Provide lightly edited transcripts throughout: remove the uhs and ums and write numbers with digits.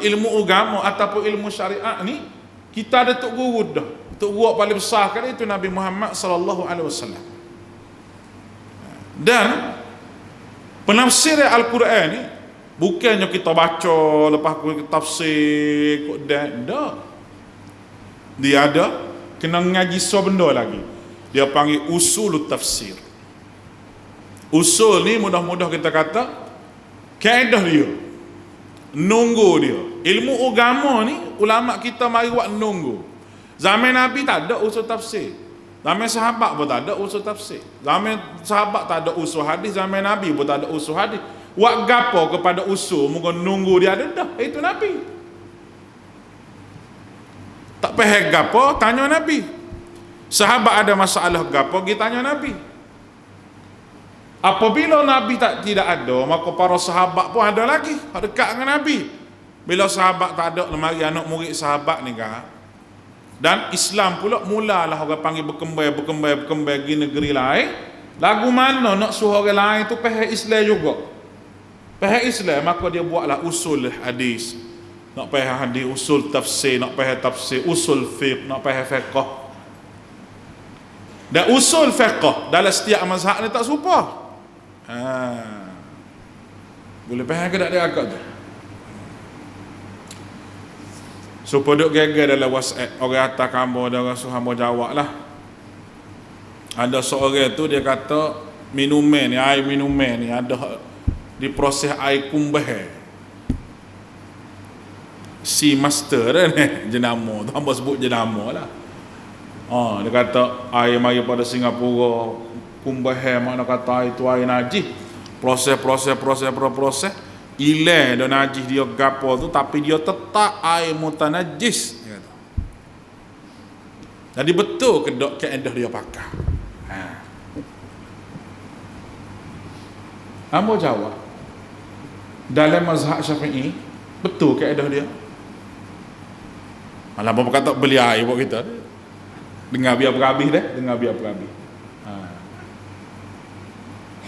ilmu agama ataupun ilmu syariat ni, kita ada tok guru dah. Tok guru paling besar kali itu Nabi Muhammad sallallahu alaihi wasallam. Dan penafsir Al-Quran ni bukannya kita baca lepas kita tafsir kok dah. Dia ada kena ngaji benda lagi. Dia panggil usul tafsir. Usul ni mudah-mudah kita kata kaedah dia. Nunggu dia. Ilmu agama ni ulama kita mari buat nunggu. Zaman Nabi tak ada usul tafsir. Zaman sahabat pun tak ada usul tafsir. Zaman sahabat tak ada usul hadis, zaman Nabi pun tak ada usul hadis. Buat gapo kepada usul mungkin nunggu dia ada dah. Itu Nabi. Tak payah gapo tanya Nabi. Sahabat ada masalah gapo kita tanya Nabi. Apabila Nabi tidak ada, maka para sahabat pun ada lagi dekat dengan Nabi. Bila sahabat tak ada, mari anak murid sahabat ni kan. Dan Islam pula mulalah orang panggil berkembang pergi negeri lain. Lagu mana nak suruh orang lain tu faham Islam juga. Faham Islam, maka dia buatlah usul hadis. Nak faham hadis, usul tafsir, nak faham tafsir, usul fiqh, nak faham fiqh. Dan usul fiqh dalam setiap mazhab ni tak serupa. Boleh faham ke tak dia agak tu? Supaya duk gegar dalam WhatsApp, orang atas kamu dan orang suruh jawab lah. Ada seorang tu dia kata minuman ni, air minuman ni ada diproses air kumbah. Si master ni jenama tu, hamba sebut jenama lah. Dia kata air mari pada Singapura kumbah, makna kata air tu air najis. Proses hilang dah najis dia gapo tu, tapi dia tetap air mutanajis. Jadi betul ke dok kaedah dia pakai. Hamba jawab, dalam mazhab Syafi'i betul kaedah dia. Malah apa kata beli air buat kita. Dengar biar berhabis dah, dengar biar berhabis.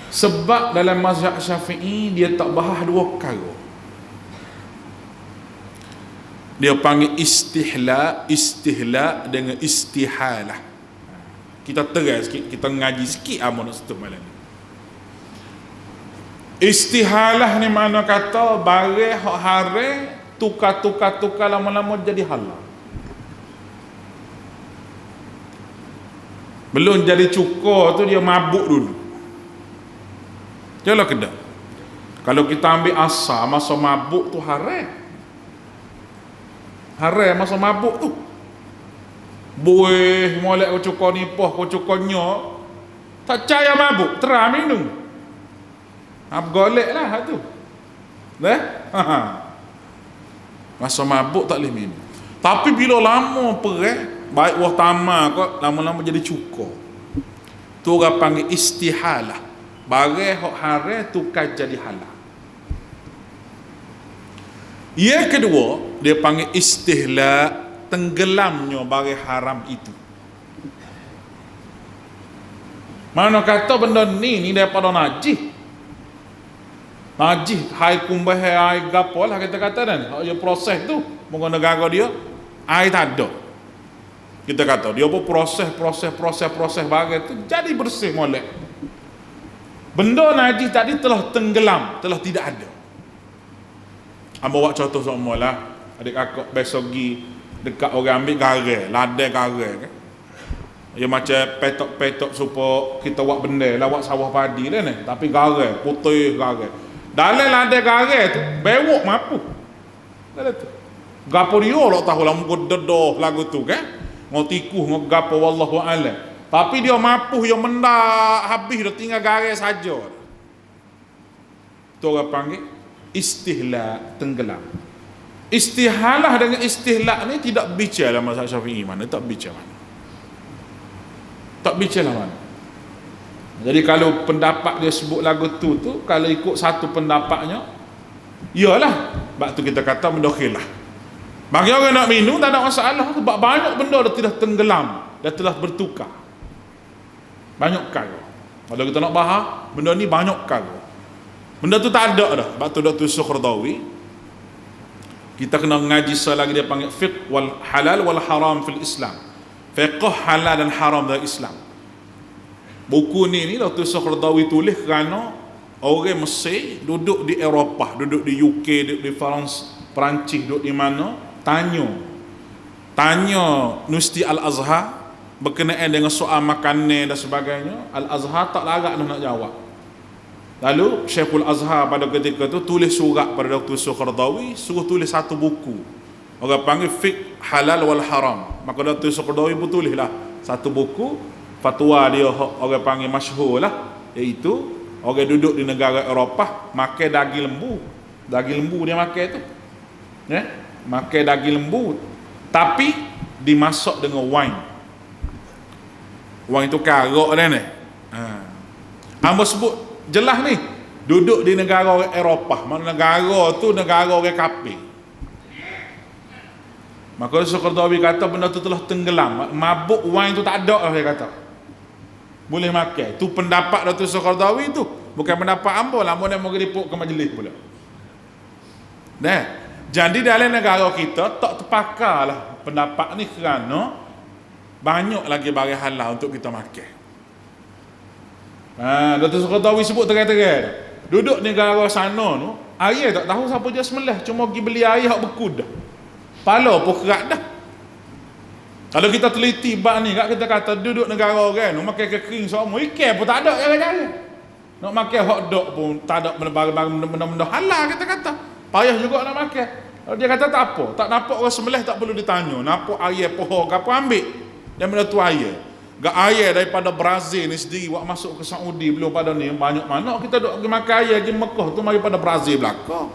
Sebab dalam mazhab Syafi'i dia tak bahas dua perkara. Dia panggil istihla dengan istihalah. Kita terang sikit, kita ngaji sikit amun nak malam ni. Istihalah ni makna kata barang hak haram tukar lama-lama jadi halal. Belum jadi cukur tu dia mabuk dulu. Jelah kedak. Kalau kita ambil asal masa mabuk tu haram. Haram masa mabuk tu. Boleh molek kau cukur nipah, kau cukur nyok. Tak percaya mabuk, terang minum. Golek lah tu. Masa mabuk tak boleh minum. Tapi bila lama perang, baik wah tamar kau lama-lama jadi cukur. Tu orang panggil istihalah. Barang hak haram tukar jadi halal. Yang kedua, dia panggil istihla, tenggelamnya barang haram itu. Mana kata benda ni daripada najis. Najis, hai kumbah, hai gapo lah kita kata kan. Dia proses tu, mungkin negara dia, air tak ada. Kita kata, dia pun proses barang tu, jadi bersih molek. Benda najis tadi telah tenggelam, telah tidak ada. Hamba buat contoh semua lah. Adik kakak besok pergi dekat orang ambil garam, ladai garam kan. Dia macam petok-petok supaya kita buat benda lah, buat sawah padi lah ni. Tapi garam, putih garam. Dalam ladai garam tu, bewok mampu. Dalam tu. Gapo dia lah tahu lah, mungkin dedah lagu tu kan. Mau tikuh, mau gapo, wallahu a'lam. Tapi dia mampu, dia mendak habis, dia tinggal garam saja. Tu orang panggil istihla, tenggelam. Istihalah dengan istihla ni tidak bicara dalam mazhab Syafi'i mana, tak bicara mana. Tak bicara mana. Jadi kalau pendapat dia sebut lagu tu kalau ikut satu pendapatnya, iyalah. Sebab tu kita kata mendakhilah. Bagi orang nak minum tak ada masalah, sebab banyak benda dah telah tenggelam, dah telah bertukar. Banyak perkara. Kalau kita nak bahas, benda ni banyak perkara. Benda tu tak ada dah. Sebab tu Dr. Sukhrawi Kita kena ngaji selagi dia panggil fiqh wal halal wal haram fil Islam. Fiqh halal dan haram dalam Islam. Buku ni Dr. Qaradawi tulis kerana orang Mesir duduk di Eropah, duduk di UK, duduk di Perancis, duduk di mana, tanya Universiti Al-Azhar berkenaan dengan soal makanan dan sebagainya. Al-Azhar tak larat nak jawab. Lalu Syekhul Azhar pada ketika tu tulis surat pada Dr. Qaradawi, suruh tulis satu buku. Orang panggil Fiqh Halal wal Haram. Maka Dr. Qaradawi pun tulislah satu buku fatwa dia, orang panggil masyhur lah, iaitu orang duduk di negara Eropah makan daging lembu. Daging lembu dia makan tu. Makan daging lembu tapi dimasak dengan wine. Wine itu karak dah ni. Hamba sebut jelas ni, duduk di negara orang Eropah, mana negara tu negara orang kafir. Maka Qaradawi kata benda tu telah tenggelam, mabuk wine tu tak ada lah, dia kata boleh makan. Tu pendapat Dr. Qaradawi tu, bukan pendapat hamba lah. Hamba mau gelipuk ke majlis pula. Jadi dalam negara kita tak terpakar lah pendapat ni, kerana banyak lagi barang halal untuk kita makan. Dr. Qaradawi sebut terang-terang, duduk negara sana tu, air tak tahu siapa je sembelih, cuma pergi beli air hak beku dah. Pala pun kerat dah. Kalau kita teliti bab ni, kita kata duduk negara orang tu makan kering semua, ikan pun tak ada cara-cara. Nak makan hot dog pun tak ada benda-benda halal, kita kata. Payah juga nak makan. Kalau dia kata tak apa, tak nampak orang sembelih tak perlu ditanya. Nampak air pohon ke apa ambil. Dia benda tu air. Gak air daripada Brazil ni sendiri buat masuk ke Saudi belum pada ni banyak mana kita duk pergi makan air di Mekah tu mari pada Brazil belaka.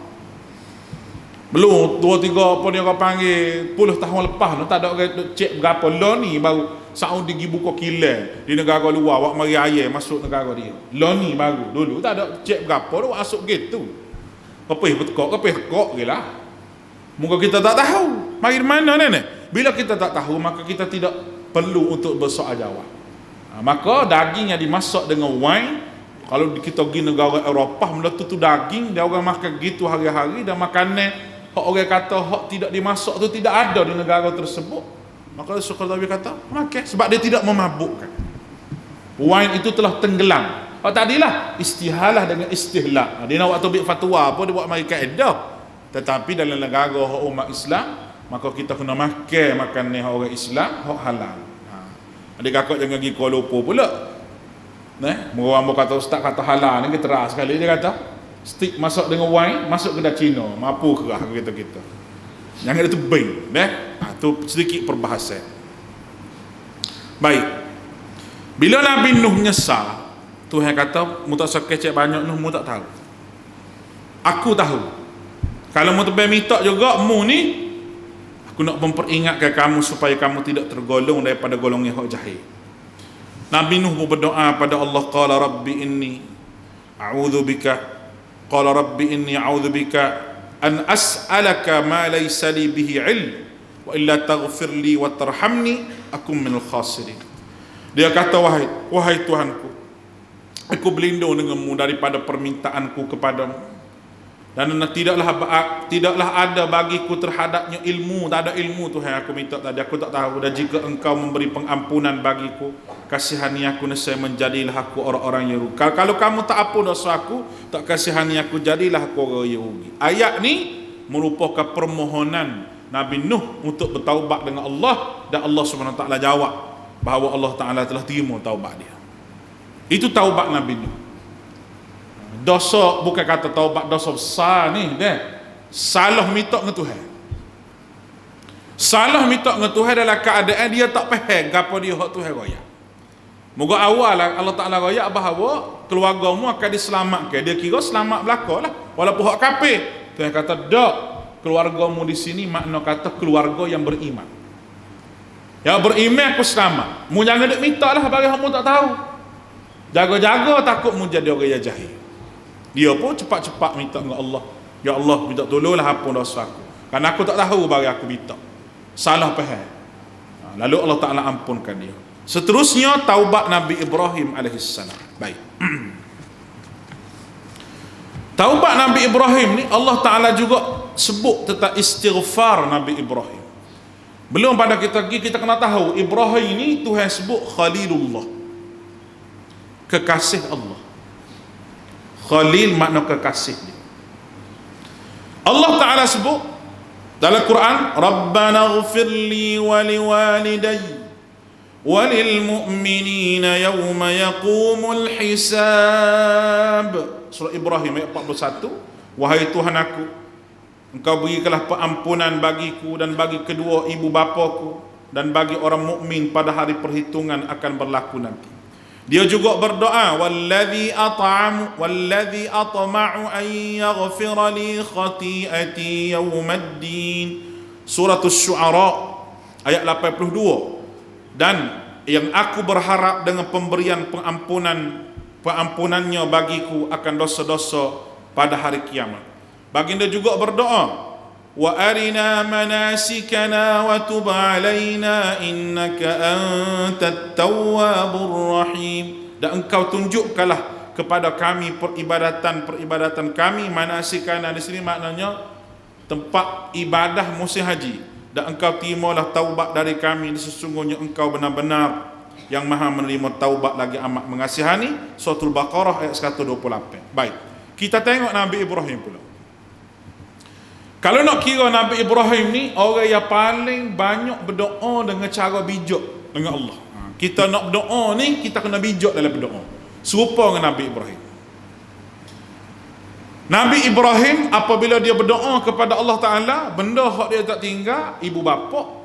Belum 2-3 apa dia orang panggil 10 tahun lepas tu tak ada orang cek berapa lah ni baru Saudi pergi buka kilang di negara luar buat mari air masuk negara dia. Lah ni baru, dulu tak ada cek berapa tu masuk gitu. Kepih-kok je lah. Muka kita tak tahu mari mana ni. Bila kita tak tahu maka kita tidak perlu untuk bersoal jawab. Maka daging yang dimasak dengan wine, kalau kita pergi negara Eropah, benda tu daging, dia orang makan gitu hari-hari, dan makanan hak orang kata hak tidak dimasak tu tidak ada di negara tersebut. Maka Qaradawi kata makan sebab dia tidak memabukkan. Wine itu telah tenggelam. Tadilah istihalah dengan istihlak. Dia nak waktu ambil fatwa apa dia buat mari kaedah. Tetapi dalam negara hak umat Islam, maka kita kena makan ni orang Islam hak halal. Adik kakak jangan pergi Kuala Lumpur pula. Mereka kata ustaz kata halal ni keras sekali, dia kata stick masak dengan wine masuk kedai Cina, mampu kerah kita. Jangan ada tu bain, tu sedikit perbahasan. Baik. Bila Nabi Nuh nyesal, Tuhan kata mu tak sekecek banyak Nuh mu tak tahu. Aku tahu. Kalau mu tebal minta juga mu ni, aku nak memperingatkan kamu supaya kamu tidak tergolong daripada golongan hak jahil. Nabi Nuh berdoa pada Allah, qala rabbi inni a'udzubika an as'alaka ma laysa li bihi ilm wa illa taghfir li wa tarhamni akum minal khasirin. Dia kata wahai Tuhanku, aku berlindung denganmu daripada permintaanku kepadamu, dan tidaklah ada bagiku terhadapnya ilmu. Tak ada ilmu Tuhan aku minta tadi, aku tak tahu. Dan jika engkau memberi pengampunan bagiku, kasihani aku, nescaya menjadilah aku orang-orang yang rugi. Kalau kamu tak ampun dosa aku, tak kasihani aku, jadilah aku orang yang rugi. Ayat ni merupakan permohonan Nabi Nuh untuk bertaubat dengan Allah, dan Allah SWT jawab bahawa Allah Ta'ala telah terima taubat dia. Itu taubat Nabi Nuh. Dosa bukan kata taubat dosa besar ni, salah minta dengan Tuhan. Salah minta dengan Tuhan dalam keadaan dia tak faham apa dia hak Tuhan royak. Moga awal Allah Taala royak bahawa keluargamu akan diselamatkan. Dia kira selamat belakalah walaupun hak kafir. Tuhan kata dak, keluargamu di sini makna kata keluarga yang beriman. Yang beriman aku selamat. Mu jangan duk mintalah bagi hak mu tak tahu. Jaga-jaga takut mu jadi orang yang jahil. Dia pun cepat-cepat minta dengan Allah, ya Allah minta tolonglah ampun dosa aku, kerana aku tak tahu bagi aku minta, salah faham. Lalu Allah Ta'ala ampunkan dia. Seterusnya taubat Nabi Ibrahim alaihissalam. Baik. Taubat Nabi Ibrahim ni Allah Ta'ala juga sebut tentang istighfar Nabi Ibrahim. Belum pada kita pergi, kita kena tahu Ibrahim ini Tuhan sebut Khalilullah, kekasih Allah. Khalil makna kekasih dia. Allah Ta'ala sebut dalam Quran, Rabbana ghfirli wa liwalidayya wa lil mu'minina yawma yaqumul hisab. Surah Ibrahim ayat 41. Wahai Tuhan aku, Engkau berikanlah pengampunan bagiku dan bagi kedua ibu bapaku dan bagi orang mukmin pada hari perhitungan akan berlaku nanti. Dia juga berdoa, wallazi atma'u an yaghfira li khati'ati yawmaddin. Surah Asy-Syu'ara ayat 82. Dan yang aku berharap dengan pemberian pengampunannya bagiku akan dosa-dosa pada hari kiamat. Baginda juga berdoa, wa arina manasikana wa tub alaina innaka antat tawwabur rahim. Dan engkau tunjukkanlah kepada kami peribadatan kami. Manasikana di sini maknanya tempat ibadah musim haji. Dan engkau terimalah taubat dari kami, sesungguhnya engkau benar-benar yang maha menerima taubat lagi amat mengasihani. Surah Al-Baqarah ayat 128. Baik, kita tengok Nabi Ibrahim pula. Kalau nak kira Nabi Ibrahim ni orang yang paling banyak berdoa dengan cara bijak dengan Allah. Kita nak berdoa ni, kita kena bijak dalam berdoa. Serupa dengan Nabi Ibrahim. Nabi Ibrahim apabila dia berdoa kepada Allah Ta'ala, benda hak dia tak tinggal, ibu bapa,